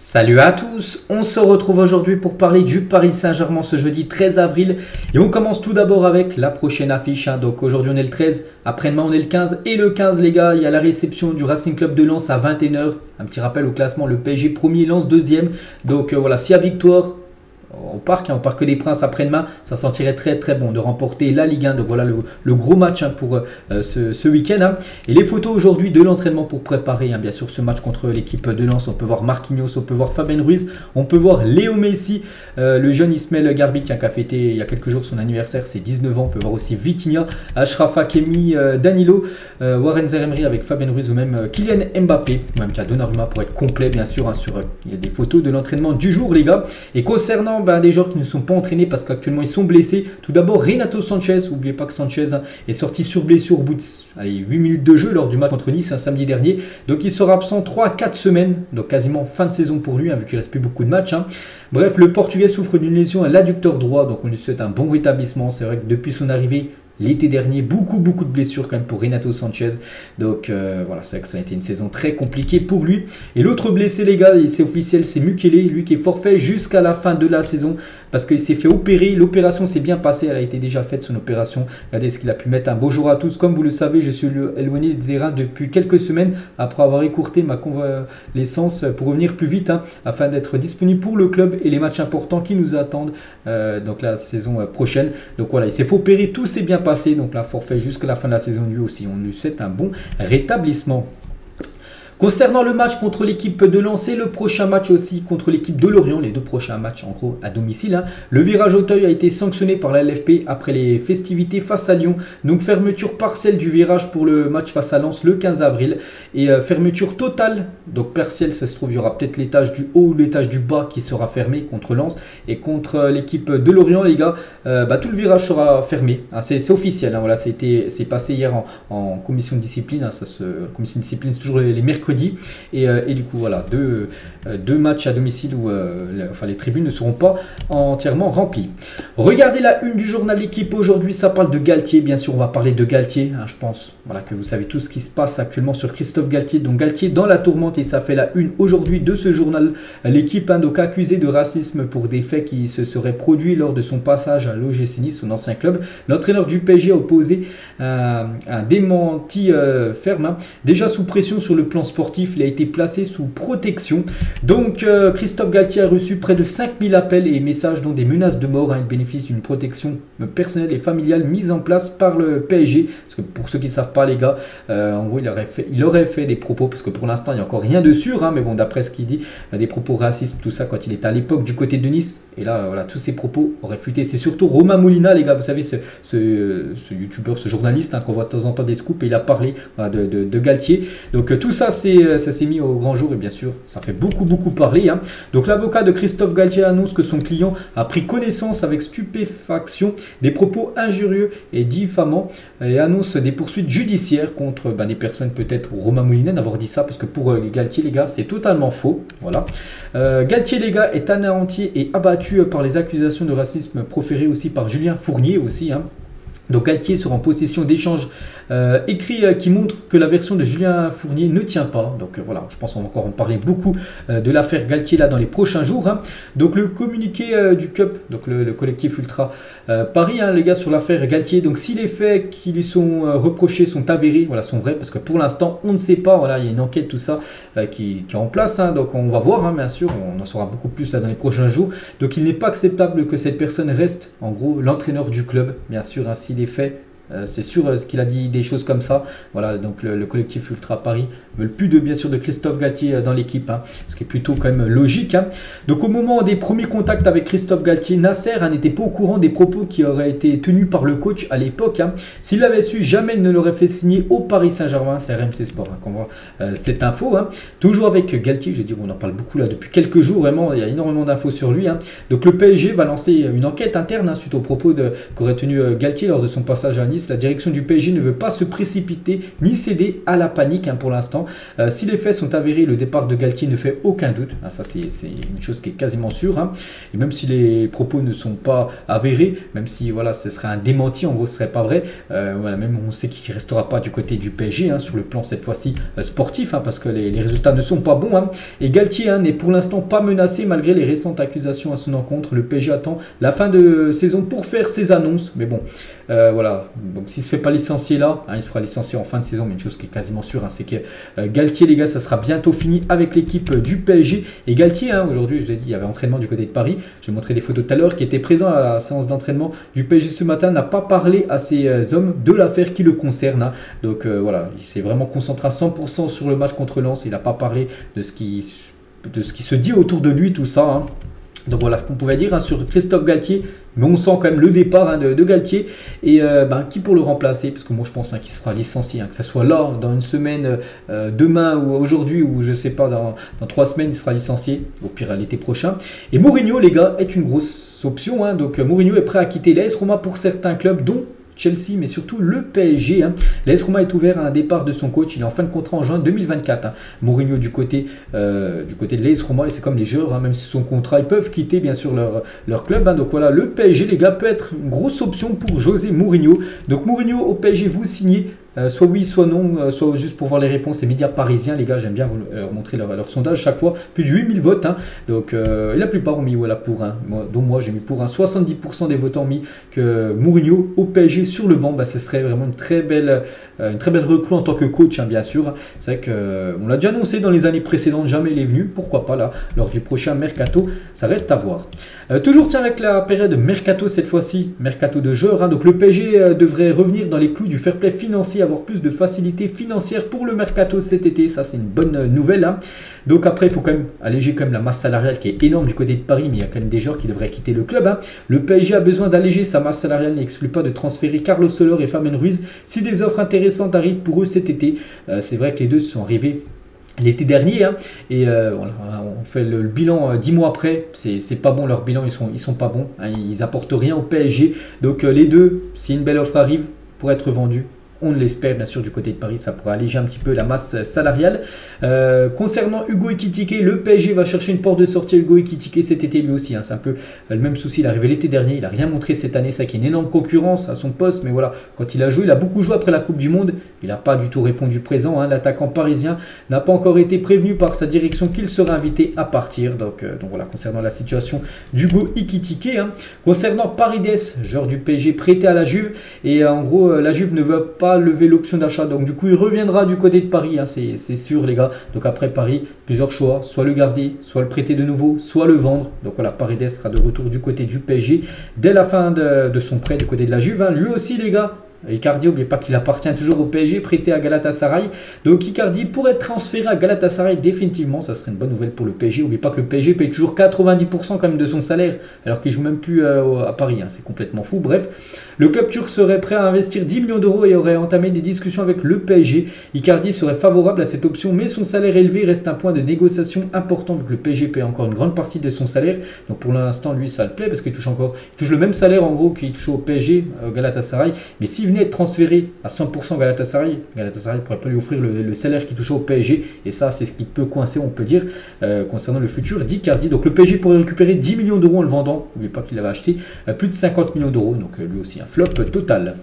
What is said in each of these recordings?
Salut à tous, on se retrouve aujourd'hui pour parler du Paris Saint-Germain ce jeudi 13 avril et on commence tout d'abord avec la prochaine affiche. Donc aujourd'hui on est le 13, après-demain on est le 15 et le 15 les gars, il y a la réception du Racing Club de Lens à 21h. Un petit rappel au classement, le PSG premier, Lens deuxième. Donc voilà, s'il y a victoire au Parc des Princes après-demain, ça sentirait très bon de remporter la Ligue 1. Donc voilà le gros match pour ce week-end. Et les photos aujourd'hui de l'entraînement pour préparer bien sûr ce match contre l'équipe de Lens. On peut voir Marquinhos, on peut voir Fabien Ruiz, on peut voir Léo Messi, le jeune Ismaël Garbi qui a fêté il y a quelques jours son anniversaire, c'est 19 ans. On peut voir aussi Vitinha, Achraf Hakimi, Danilo, Warren Zaïre-Emery avec Fabien Ruiz ou même Kylian Mbappé, ou même Donnarumma pour être complet bien sûr. Il y a des photos de l'entraînement du jour les gars. Et concernant des joueurs qui ne sont pas entraînés parce qu'actuellement ils sont blessés. Tout d'abord Renato Sanchez, n'oubliez pas que Sanchez est sorti sur blessure au bout de 8 minutes de jeu lors du match contre Nice samedi dernier. Donc il sera absent 3-4 semaines, donc quasiment fin de saison pour lui vu qu'il ne reste plus beaucoup de matchs. Bref, le Portugais souffre d'une lésion à l'adducteur droit, donc on lui souhaite un bon rétablissement. C'est vrai que depuis son arrivée l'été dernier, beaucoup de blessures quand même pour Renato Sanchez. Donc voilà, c'est vrai que ça a été une saison très compliquée pour lui. Et l'autre blessé les gars, c'est officiel, c'est Mukele, lui qui est forfait jusqu'à la fin de la saison parce qu'il s'est fait opérer. L'opération s'est bien passée, elle a été déjà faite son opération. Regardez ce qu'il a pu mettre. Un beau jour à tous. Comme vous le savez, je suis éloigné des terrains depuis quelques semaines après avoir écourté ma convalescence pour revenir plus vite afin d'être disponible pour le club et les matchs importants qui nous attendent donc la saison prochaine. Donc voilà, il s'est fait opérer, tout s'est bien passé. Donc là, forfait jusqu'à la fin de la saison lui aussi. On lui souhaite un bon rétablissement. Concernant le match contre l'équipe de Lens et le prochain match aussi contre l'équipe de Lorient, les deux prochains matchs en gros à domicile, le virage Auteuil a été sanctionné par la LFP après les festivités face à Lyon. Donc fermeture partielle du virage pour le match face à Lens le 15 avril et fermeture totale, donc partielle, ça se trouve il y aura peut-être l'étage du haut ou l'étage du bas qui sera fermé contre Lens et contre l'équipe de Lorient les gars, tout le virage sera fermé. C'est officiel, voilà, c'est passé hier en commission de discipline, commission de discipline c'est toujours les mercredis. Et du coup voilà, deux matchs à domicile où les tribunes ne seront pas entièrement remplies. Regardez la une du journal L'équipe aujourd'hui, ça parle de Galtier. Bien sûr on va parler de Galtier, je pense que vous savez tout ce qui se passe actuellement sur Christophe Galtier. Donc Galtier dans la tourmente et ça fait la une aujourd'hui de ce journal L'équipe, donc accusé de racisme pour des faits qui se seraient produits lors de son passage à l'OGC Nice, son ancien club. L'entraîneur du PSG a opposé un démenti ferme, déjà sous pression sur le plan sportif. Il a été placé sous protection. Donc Christophe Galtier a reçu près de 5000 appels et messages dont des menaces de mort. Il bénéficie d'une protection personnelle et familiale mise en place par le PSG. Parce que pour ceux qui ne savent pas les gars, en gros il aurait fait des propos, parce que pour l'instant il n'y a encore rien de sûr, mais bon d'après ce qu'il dit, des propos racistes, tout ça quand il était à l'époque du côté de Nice. Et là voilà, tous ces propos auraient fuité. C'est surtout Romain Molina les gars, vous savez ce youtubeur, ce journaliste qu'on voit de temps en temps des scoops, et il a parlé de Galtier. Donc tout ça ça s'est mis au grand jour et bien sûr ça fait beaucoup parler. Donc l'avocat de Christophe Galtier annonce que son client a pris connaissance avec stupéfaction des propos injurieux et diffamants et annonce des poursuites judiciaires contre des personnes, peut-être Romain Molina d'avoir dit ça, parce que pour Galtier les gars c'est totalement faux. Voilà. Galtier les gars est anéanti et abattu par les accusations de racisme proférées aussi par Julien Fournier aussi. Donc Galtier sera en possession d'échanges écrits qui montrent que la version de Julien Fournier ne tient pas. Donc voilà, je pense qu'on va encore en parler beaucoup de l'affaire Galtier là dans les prochains jours. Donc le communiqué du CUP, donc le collectif Ultra Paris, les gars, sur l'affaire Galtier. Donc si les faits qui lui sont reprochés sont avérés, voilà, sont vrais, parce que pour l'instant on ne sait pas, voilà, il y a une enquête tout ça qui est en place, donc on va voir, bien sûr, on en saura beaucoup plus dans les prochains jours. Donc il n'est pas acceptable que cette personne reste en gros l'entraîneur du club, bien sûr, ainsi les faits. C'est sûr ce qu'il a dit des choses comme ça. Voilà, donc le collectif Ultra Paris ne veut plus bien sûr de Christophe Galtier dans l'équipe, ce qui est plutôt quand même logique. Donc au moment des premiers contacts avec Christophe Galtier, Nasser n'était pas au courant des propos qui auraient été tenus par le coach à l'époque. S'il l'avait su, jamais il ne l'aurait fait signer au Paris Saint-Germain. C'est RMC Sport qu'on voit cette info. Toujours avec Galtier, j'ai dit on en parle beaucoup là depuis quelques jours, vraiment il y a énormément d'infos sur lui. Donc le PSG va lancer une enquête interne suite aux propos qu'aurait tenu Galtier lors de son passage à Nice. journaliste, la direction du PSG ne veut pas se précipiter ni céder à la panique pour l'instant. Si les faits sont avérés, le départ de Galtier ne fait aucun doute. Ça, c'est une chose qui est quasiment sûre. Et même si les propos ne sont pas avérés, même si voilà, ce serait un démenti, en gros, ce serait pas vrai. Voilà, même on sait qu'il ne restera pas du côté du PSG sur le plan cette fois-ci sportif, parce que les résultats ne sont pas bons. Et Galtier n'est pour l'instant pas menacé malgré les récentes accusations à son encontre. Le PSG attend la fin de saison pour faire ses annonces. Mais bon, voilà. Donc s'il ne se fait pas licencier là, il se fera licencier en fin de saison. Mais une chose qui est quasiment sûre, c'est que Galtier, les gars, ça sera bientôt fini avec l'équipe du PSG. Et Galtier, aujourd'hui, je l'ai dit, il y avait entraînement du côté de Paris. J'ai montré des photos tout à l'heure, qui était présent à la séance d'entraînement du PSG ce matin, n'a pas parlé à ces hommes de l'affaire qui le concerne. Donc voilà, il s'est vraiment concentré à 100% sur le match contre Lens. Il n'a pas parlé de ce qui se dit autour de lui, tout ça. Donc voilà ce qu'on pouvait dire sur Christophe Galtier, mais on sent quand même le départ de Galtier. Et qui pour le remplacer, parce que moi je pense qu'il se fera licencier, que ce soit là dans une semaine, demain ou aujourd'hui, ou je sais pas, dans 3 semaines il se fera licencier, au pire l'été prochain. Et Mourinho, les gars, est une grosse option. Donc Mourinho est prêt à quitter l'AS Roma pour certains clubs, dont Chelsea, mais surtout le PSG. L'AS Roma est ouvert à un départ de son coach. Il est en fin de contrat en juin 2024. Mourinho du côté de l'AS Roma, et c'est comme les joueurs, même si son contrat, ils peuvent quitter bien sûr leur club. Donc voilà, le PSG, les gars, peut être une grosse option pour José Mourinho. Donc Mourinho au PSG, vous signez soit oui, soit non, soit juste pour voir les réponses. Les médias parisiens, les gars, j'aime bien vous montrer leur sondage chaque fois. Plus de 8000 votes. Donc, et la plupart ont mis voilà, pour. Dont moi, j'ai mis pour 70% des votants ont mis que Mourinho au PSG sur le banc. Ce serait vraiment une très belle recrue en tant que coach, bien sûr. C'est vrai qu'on l'a déjà annoncé dans les années précédentes, jamais il est venu. Pourquoi pas là, lors du prochain mercato, ça reste à voir. Toujours avec la période mercato cette fois-ci, mercato de joueurs. Donc le PSG devrait revenir dans les clous du fair play financier, avoir plus de facilité financière pour le mercato cet été. Ça, c'est une bonne nouvelle. Donc après, il faut quand même alléger la masse salariale qui est énorme du côté de Paris, mais il y a quand même des joueurs qui devraient quitter le club. Le PSG a besoin d'alléger sa masse salariale, n'exclut pas de transférer Carlos Soler et Fabien Ruiz si des offres intéressantes arrivent pour eux cet été. C'est vrai que les deux sont arrivés l'été dernier, et voilà, on fait le bilan 10 mois après, c'est pas bon leur bilan, ils sont pas bons, ils apportent rien au PSG. Donc les deux, si une belle offre arrive pour être vendue, on l'espère bien sûr du côté de Paris, ça pourra alléger un petit peu la masse salariale. Concernant Hugo Ekitike, le PSG va chercher une porte de sortie à Hugo Ekitike cet été lui aussi. C'est un peu le même souci, il est arrivé l'été dernier, il n'a rien montré cette année, ça qui est une énorme concurrence à son poste. Mais voilà, quand il a joué, il a beaucoup joué après la Coupe du Monde, il n'a pas du tout répondu présent. L'attaquant parisien n'a pas encore été prévenu par sa direction qu'il sera invité à partir. Donc voilà, concernant la situation d'Hugo Ekitike. Concernant Paredes, joueur du PSG prêté à la Juve, et en gros la Juve ne veut pas lever l'option d'achat, donc du coup il reviendra du côté de Paris, c'est sûr les gars. Donc après Paris, plusieurs choix, soit le garder, soit le prêter de nouveau, soit le vendre. Donc voilà, Paredes sera de retour du côté du PSG dès la fin de son prêt du côté de la Juve. Lui aussi les gars, Icardi, n'oubliez pas qu'il appartient toujours au PSG, prêté à Galatasaray. Donc Icardi pourrait être transféré à Galatasaray définitivement, ça serait une bonne nouvelle pour le PSG. N'oubliez pas que le PSG paye toujours 90% quand même de son salaire, alors qu'il joue même plus à Paris, c'est complètement fou. Bref, le club turc serait prêt à investir 10 millions d'euros et aurait entamé des discussions avec le PSG. Icardi serait favorable à cette option, mais son salaire élevé reste un point de négociation important, vu que le PSG paye encore une grande partie de son salaire. Donc pour l'instant, lui, ça le plaît, parce qu'il touche le même salaire en gros qu'il touche au PSG, Galatasaray. Mais s'il venait être transféré à 100% Galatasaray ne pourrait pas lui offrir le salaire qu'il touchait au PSG, et ça c'est ce qui peut coincer, on peut dire, concernant le futur d'Icardi. Donc le PSG pourrait récupérer 10 millions d'euros en le vendant, n'oubliez pas qu'il l'avait acheté plus de 50 millions d'euros, donc lui aussi un flop total.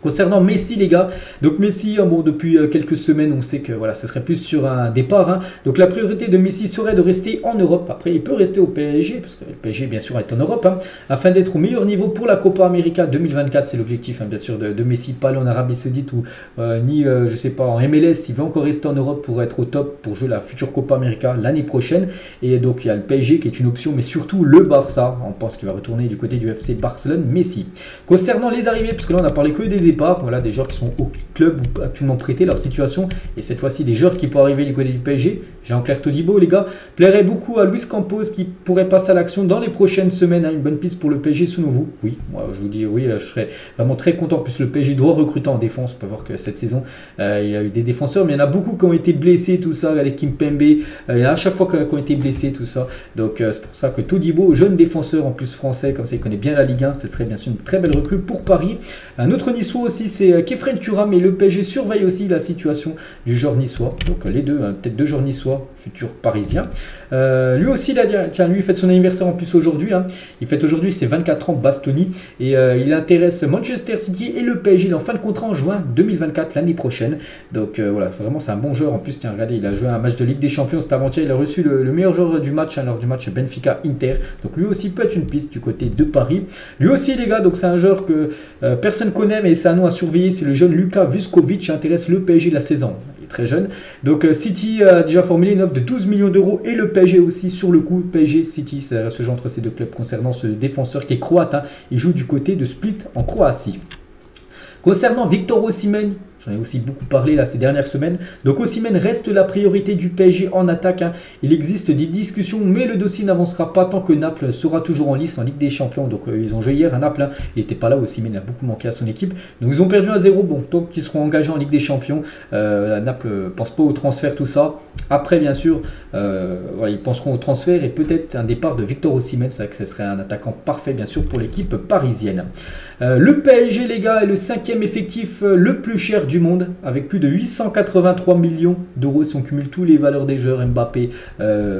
Concernant Messi les gars, donc Messi, depuis quelques semaines on sait que voilà, ce serait plus sur un départ. Donc la priorité de Messi serait de rester en Europe. Après il peut rester au PSG, parce que le PSG bien sûr est en Europe, afin d'être au meilleur niveau pour la Copa América 2024. C'est l'objectif bien sûr de Messi, pas aller en Arabie Saoudite ou ni je sais pas en MLS. Il veut encore rester en Europe pour être au top, pour jouer la future Copa América l'année prochaine. Et donc il y a le PSG qui est une option, mais surtout le Barça. On pense qu'il va retourner du côté du FC Barcelone. Messi. Concernant les arrivées, parce que là on a parlé que des départ, voilà, des joueurs qui sont au club ou actuellement prêtés, leur situation, et cette fois-ci des joueurs qui pourraient arriver du côté du PSG. Jean-Claire Todibo les gars, plairait beaucoup à Luis Campos qui pourrait passer à l'action dans les prochaines semaines. Une bonne piste pour le PSG selon vous? Oui, moi je vous dis oui, je serais vraiment très content. En plus le PSG doit recruter en défense. On peut voir que cette saison il y a eu des défenseurs, mais il y en a beaucoup qui ont été blessés, tout ça, avec Kimpembe, il y en a à chaque fois qui ont été blessés, tout ça. Donc c'est pour ça que Todibo, jeune défenseur en plus français, comme ça il connaît bien la Ligue 1, ce serait bien sûr une très belle recrue pour Paris. Un autre Niçois niçois aussi, c'est Khéphren Thuram, et le PSG surveille aussi la situation du joueur niçois. Donc les deux, peut-être deux joueurs niçois, futurs parisiens. Lui aussi, il a dit, tiens, lui il fête son anniversaire en plus aujourd'hui. Il fête aujourd'hui ses 24 ans, Bastoni, et il intéresse Manchester City et le PSG. Il est en fin de contrat en juin 2024, l'année prochaine. Donc voilà, vraiment c'est un bon joueur. En plus, tiens, regardez, il a joué un match de Ligue des Champions cet avant-hier. Il a reçu le meilleur joueur du match, lors du match Benfica-Inter. Donc lui aussi peut être une piste du côté de Paris. Lui aussi, les gars, donc c'est un joueur que personne connaît, mais c'est un nom à surveiller. C'est le jeune Luka Vuskovic, qui intéresse le PSG la saison. Il est très jeune. Donc City a déjà formulé une offre de 12 millions d'euros, et le PSG aussi sur le coup. PSG City, c'est ce jeu entre ces deux clubs concernant ce défenseur qui est croate. Il joue du côté de Split en Croatie. Concernant Victor Osimhen, j'en ai aussi beaucoup parlé là ces dernières semaines. Donc Osimhen reste la priorité du PSG en attaque. Il existe des discussions, mais le dossier n'avancera pas tant que Naples sera toujours en lice en Ligue des Champions. Donc ils ont joué hier à Naples. Il n'était pas là, Osimhen a beaucoup manqué à son équipe. Donc ils ont perdu 1-0. Bon, tant qu'ils seront engagés en Ligue des Champions, Naples ne pense pas au transfert, tout ça. Après, bien sûr, voilà, ils penseront au transfert et peut-être un départ de Victor Osimhen. C'est vrai que ce serait un attaquant parfait, bien sûr, pour l'équipe parisienne. Le PSG, les gars, est le 5e effectif le plus cher du monde, avec plus de 883 millions d'euros. Si on cumule tous les valeurs des joueurs, Mbappé,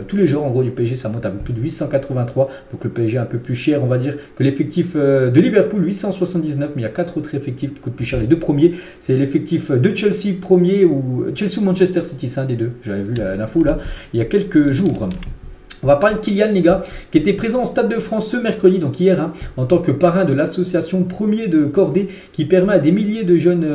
tous les joueurs en gros du PSG, ça monte à plus de 883. Donc le PSG est un peu plus cher, on va dire, que l'effectif de Liverpool, 879. Mais il y a 4 autres effectifs qui coûtent plus cher. Les deux premiers, c'est l'effectif de Chelsea premier, ou Chelsea ou Manchester City, c'est un des deux. J'avais vu l'info là il y a quelques jours. On va parler de Kylian, les gars, qui était présent au Stade de France ce mercredi, donc hier, en tant que parrain de l'association Premier de Cordée, qui permet à des milliers de jeunes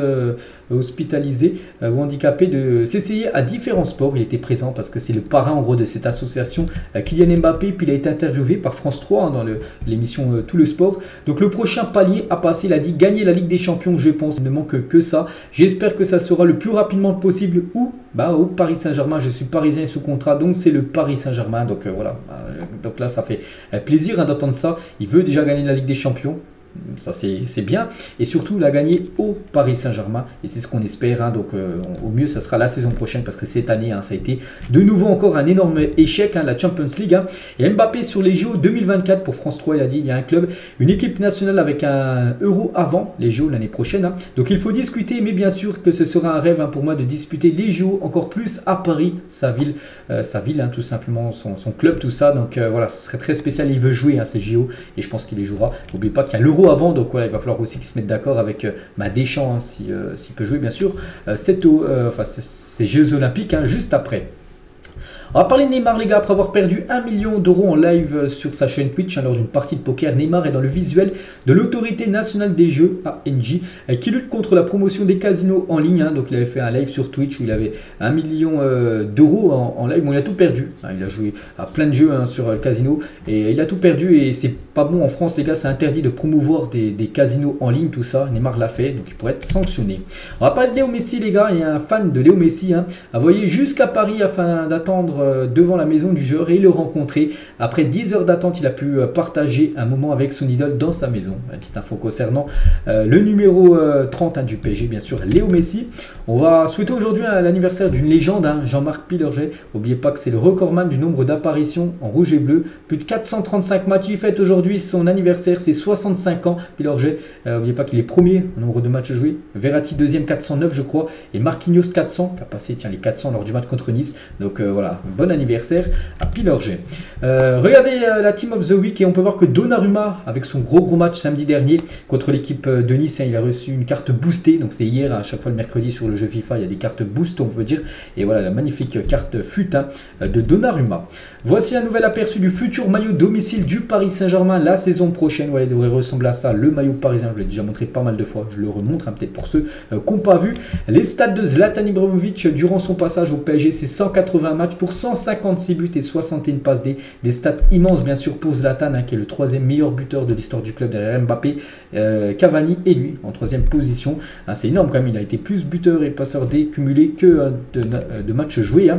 hospitalisés ou handicapés de s'essayer à différents sports. Il était présent parce que c'est le parrain en gros de cette association, Kylian Mbappé, puis il a été interviewé par France 3 dans l'émission Tout le Sport. Donc le prochain palier à passer, il a dit gagner la Ligue des Champions, je pense. Il ne manque que ça. J'espère que ça sera le plus rapidement possible au Paris Saint-Germain. Je suis parisien sous contrat, donc c'est le Paris Saint-Germain. Donc voilà, donc là ça fait plaisir d'entendre ça. Il veut déjà gagner la Ligue des Champions. Ça c'est bien, et surtout la gagner au Paris Saint-Germain, et c'est ce qu'on espère. Donc au mieux ça sera la saison prochaine, parce que cette année ça a été de nouveau encore un énorme échec, la Champions League. Et Mbappé sur les JO 2024 pour France 3, il a dit il y a un club, une équipe nationale avec un euro avant les JO l'année prochaine, donc il faut discuter, mais bien sûr que ce sera un rêve pour moi de disputer les JO encore plus à Paris, sa ville tout simplement, son club, tout ça. Donc voilà, ce serait très spécial. Il veut jouer ces JO, et je pense qu'il les jouera. N'oubliez pas qu'il y a l'euro avant, donc voilà, il va falloir aussi qu'ils se mettent d'accord avec Deschamps, s'il peut jouer bien sûr ces Jeux Olympiques juste après. On va parler de Neymar, les gars. Après avoir perdu 1 million d'euros en live sur sa chaîne Twitch lors d'une partie de poker, Neymar est dans le visuel de l'autorité nationale des jeux, ANJ, qui lutte contre la promotion des casinos en ligne. Donc il avait fait un live sur Twitch où il avait 1 million d'euros en live. Bon, il a tout perdu. Il a joué à plein de jeux sur le casino, et il a tout perdu, et c'est pas bon en France, les gars. C'est interdit de promouvoir des casinos en ligne, tout ça. Neymar l'a fait, donc il pourrait être sanctionné. On va parler de Léo Messi, les gars. Il y a un fan de Léo Messi a voyagé jusqu'à Paris afin d'attendre devant la maison du joueur et le rencontrer. Après 10 heures d'attente, il a pu partager un moment avec son idole dans sa maison. Une petite info concernant le numéro 30 du PSG, bien sûr, Léo Messi. On va souhaiter aujourd'hui l'anniversaire d'une légende, Jean-Marc Pilorget. N'oubliez pas que c'est le recordman du nombre d'apparitions en rouge et bleu. Plus de 435 matchs. Il fête aujourd'hui son anniversaire, c'est 65 ans, Pilorget. N'oubliez pas qu'il est premier au nombre de matchs joués. Verratti deuxième, 409 je crois. Et Marquinhos 400, qui a passé les 400 lors du match contre Nice. Donc voilà, bon anniversaire à Pilorget. Regardez la Team of the Week, et on peut voir que Donnarumma, avec son gros match samedi dernier contre l'équipe de Nice, il a reçu une carte boostée. Donc c'est hier, à chaque fois le mercredi sur le jeu FIFA, il y a des cartes boost, on peut dire. Et voilà la magnifique carte FUT de Donnarumma. Voici un nouvel aperçu du futur maillot domicile du Paris Saint-Germain la saison prochaine. Voilà, il devrait ressembler à ça, le maillot parisien. Je l'ai déjà montré pas mal de fois, je le remontre peut-être pour ceux qui n'ont pas vu. Les stats de Zlatan Ibrahimovic durant son passage au PSG, c'est 180 matchs pour 156 buts et 61 passes D. Des stats immenses bien sûr pour Zlatan, qui est le 3e meilleur buteur de l'histoire du club derrière Mbappé, Cavani et lui en 3e position. C'est énorme quand même, il a été plus buteur et passeur D cumulé que de matchs joués.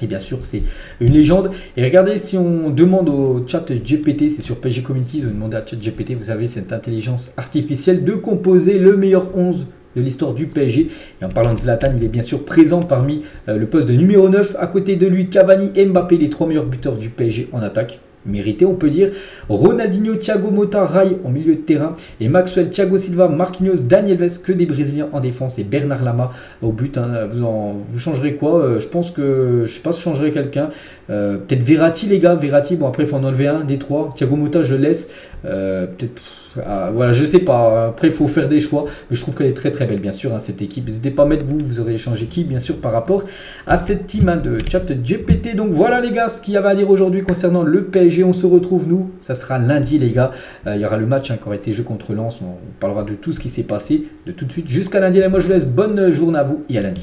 Et bien sûr, c'est une légende. Et regardez, si on demande au chat GPT, c'est sur PSG Community, vous demandez à chat GPT, vous avez cette intelligence artificielle, de composer le meilleur 11 de l'histoire du PSG. Et en parlant de Zlatan, il est bien sûr présent parmi le poste de numéro 9. À côté de lui, Cavani et Mbappé, les 3 meilleurs buteurs du PSG en attaque. mérité, on peut dire. Ronaldinho, Thiago Motta, Rai en milieu de terrain. Et Maxwell, Thiago Silva, Marquinhos, Daniel Alves, que des Brésiliens en défense. Et Bernard Lama au but. Hein. Vous changerez quoi? Je pense que, je sais pas si je changerai quelqu'un. Peut-être Verratti, les gars. Verratti, bon après il faut en enlever un des trois. Thiago Motta, je le laisse. Peut-être... voilà, je sais pas. Après, il faut faire des choix. Mais je trouve qu'elle est très très belle, bien sûr, hein, cette équipe. N'hésitez pas à mettre vous aurez changé qui, bien sûr, par rapport à cette team hein, de ChatGPT. Donc voilà, les gars, ce qu'il y avait à dire aujourd'hui concernant le PSG. On se retrouve, nous, ça sera lundi, les gars. Il y aura le match hein, qui aura été joué contre Lens. On parlera de tout ce qui s'est passé de tout de suite jusqu'à lundi. Là, moi, je vous laisse. Bonne journée à vous et à lundi.